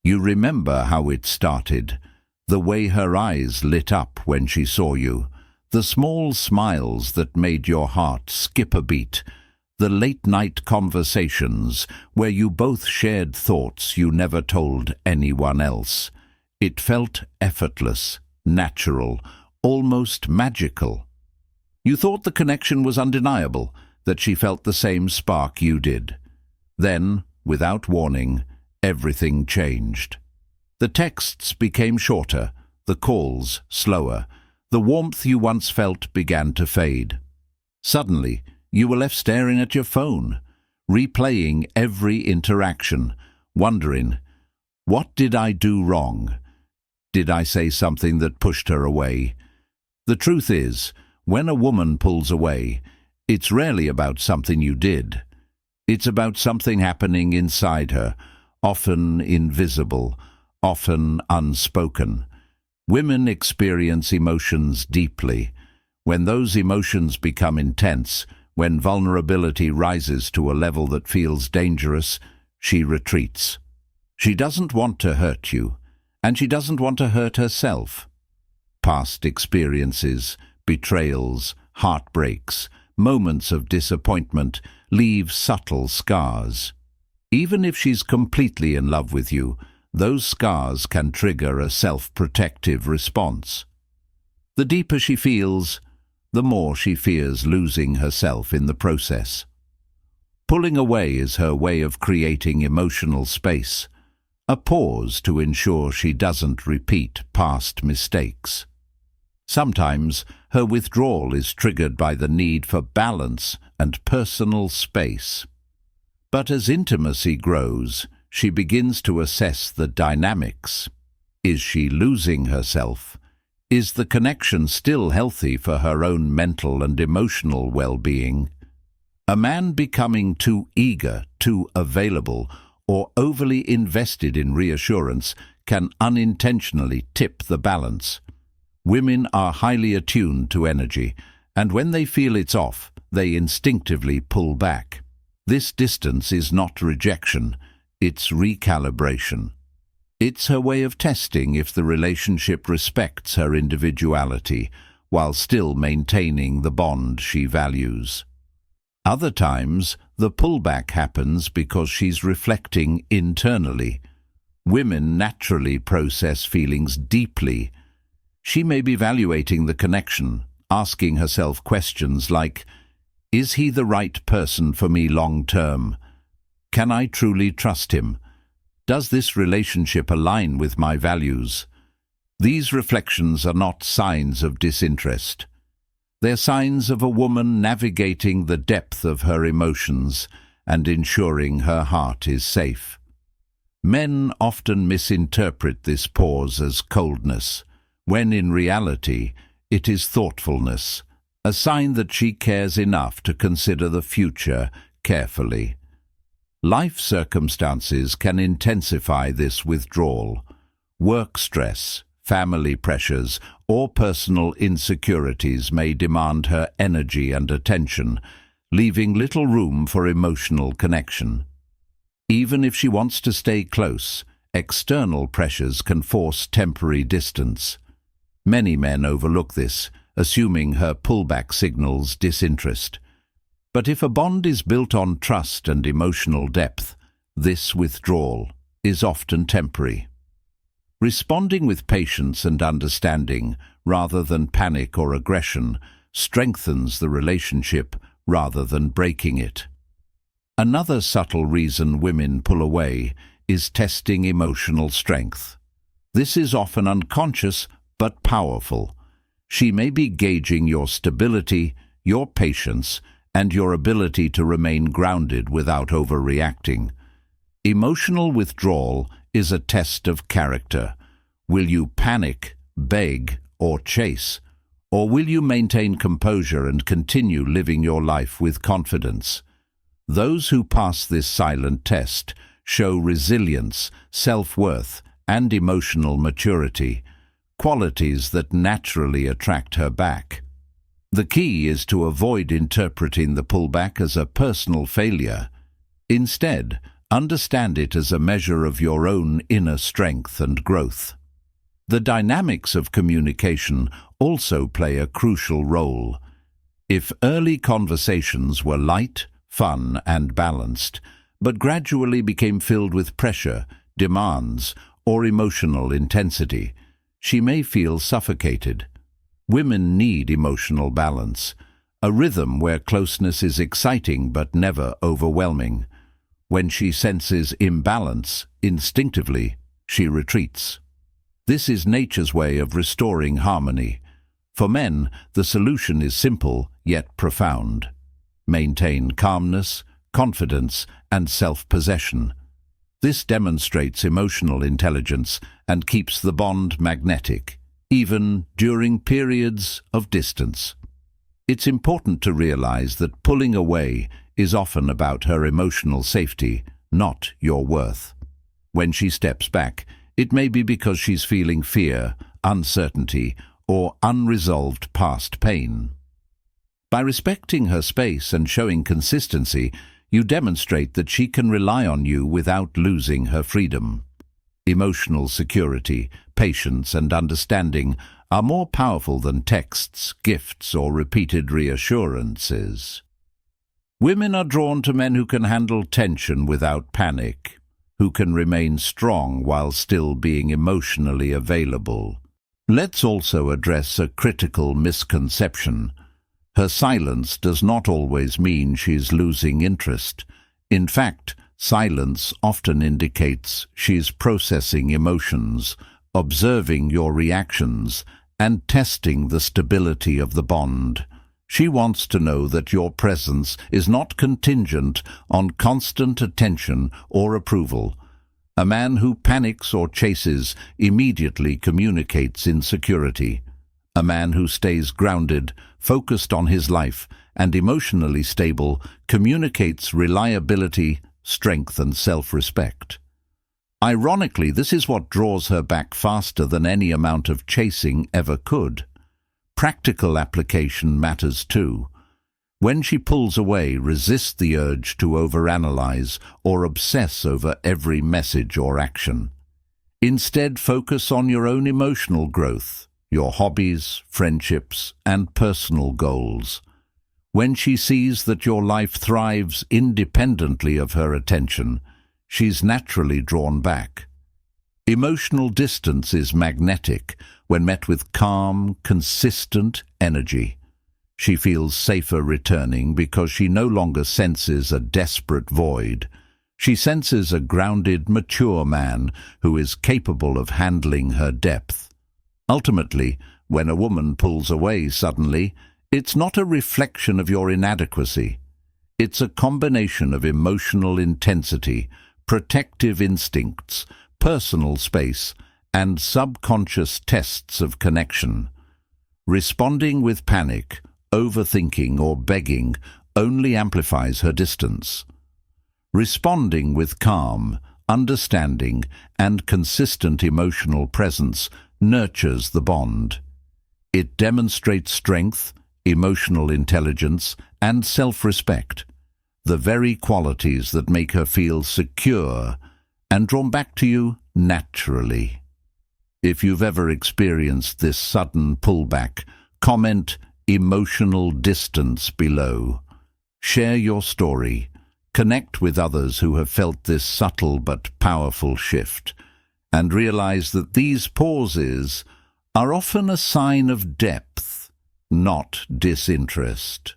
You remember how it started, the way her eyes lit up when she saw you, the small smiles that made your heart skip a beat, the late-night conversations where you both shared thoughts you never told anyone else. It felt effortless, natural, almost magical. You thought the connection was undeniable, that she felt the same spark you did. Then, without warning, everything changed. The texts became shorter, the calls slower. The warmth you once felt began to fade. Suddenly, you were left staring at your phone, replaying every interaction, wondering, what did I do wrong? Did I say something that pushed her away? The truth is, when a woman pulls away, it's rarely about something you did. It's about something happening inside her, often invisible, often unspoken. Women experience emotions deeply. When those emotions become intense, when vulnerability rises to a level that feels dangerous, she retreats. She doesn't want to hurt you, and she doesn't want to hurt herself. Past experiences, betrayals, heartbreaks, moments of disappointment leave subtle scars. Even if she's completely in love with you, those scars can trigger a self-protective response. The deeper she feels, the more she fears losing herself in the process. Pulling away is her way of creating emotional space, a pause to ensure she doesn't repeat past mistakes. Sometimes her withdrawal is triggered by the need for balance and personal space. But as intimacy grows, she begins to assess the dynamics. Is she losing herself? Is the connection still healthy for her own mental and emotional well-being? A man becoming too eager, too available, or overly invested in reassurance can unintentionally tip the balance. Women are highly attuned to energy, and when they feel it's off, they instinctively pull back. This distance is not rejection, it's recalibration. It's her way of testing if the relationship respects her individuality while still maintaining the bond she values. Other times, the pullback happens because she's reflecting internally. Women naturally process feelings deeply. She may be evaluating the connection, asking herself questions like, is he the right person for me long-term? Can I truly trust him? Does this relationship align with my values? These reflections are not signs of disinterest. They're signs of a woman navigating the depth of her emotions and ensuring her heart is safe. Men often misinterpret this pause as coldness, when in reality it is thoughtfulness, a sign that she cares enough to consider the future carefully. Life circumstances can intensify this withdrawal. Work stress, family pressures, or personal insecurities may demand her energy and attention, leaving little room for emotional connection. Even if she wants to stay close, external pressures can force temporary distance. Many men overlook this, assuming her pullback signals disinterest. But if a bond is built on trust and emotional depth, this withdrawal is often temporary. Responding with patience and understanding, rather than panic or aggression, strengthens the relationship rather than breaking it. Another subtle reason women pull away is testing emotional strength. This is often unconscious but powerful. She may be gauging your stability, your patience, and your ability to remain grounded without overreacting. Emotional withdrawal is a test of character. Will you panic, beg, or chase? Or will you maintain composure and continue living your life with confidence? Those who pass this silent test show resilience, self-worth, and emotional maturity, qualities that naturally attract her back. The key is to avoid interpreting the pullback as a personal failure. Instead, Understand it as a measure of your own inner strength and growth. The dynamics of communication also play a crucial role. If early conversations were light, fun, and balanced, but gradually became filled with pressure, demands, or emotional intensity, she may feel suffocated. Women need emotional balance, a rhythm where closeness is exciting but never overwhelming. When she senses imbalance, instinctively, she retreats. This is nature's way of restoring harmony. For men, the solution is simple yet profound. Maintain calmness, confidence, and self-possession. This demonstrates emotional intelligence and keeps the bond magnetic, even during periods of distance. It's important to realize that pulling away is often about her emotional safety, not your worth. When she steps back, it may be because she's feeling fear, uncertainty, or unresolved past pain. By respecting her space and showing consistency, you demonstrate that she can rely on you without losing her freedom. Emotional security, patience, and understanding are more powerful than texts, gifts, or repeated reassurances. Women are drawn to men who can handle tension without panic, who can remain strong while still being emotionally available. Let's also address a critical misconception. Her silence does not always mean she's losing interest. In fact, silence often indicates she's processing emotions, observing your reactions, and testing the stability of the bond. She wants to know that your presence is not contingent on constant attention or approval. A man who panics or chases immediately communicates insecurity. A man who stays grounded, focused on his life, and emotionally stable communicates reliability, strength, and self-respect. Ironically, this is what draws her back faster than any amount of chasing ever could. Practical application matters too. When she pulls away, resist the urge to overanalyze or obsess over every message or action. Instead, focus on your own emotional growth, your hobbies, friendships, and personal goals. When she sees that your life thrives independently of her attention, she's naturally drawn back. Emotional distance is magnetic when met with calm, consistent energy. She feels safer returning because she no longer senses a desperate void. She senses a grounded, mature man who is capable of handling her depth. Ultimately, when a woman pulls away suddenly, it's not a reflection of your inadequacy. It's a combination of emotional intensity, protective instincts, personal space, and subconscious tests of connection. Responding with panic, overthinking, or begging only amplifies her distance. Responding with calm, understanding, and consistent emotional presence nurtures the bond. It demonstrates strength, emotional intelligence, and self-respect, the very qualities that make her feel secure and drawn back to you naturally. If you've ever experienced this sudden pullback, comment "emotional distance" below. Share your story. Connect with others who have felt this subtle but powerful shift, and realize that these pauses are often a sign of depth, not disinterest.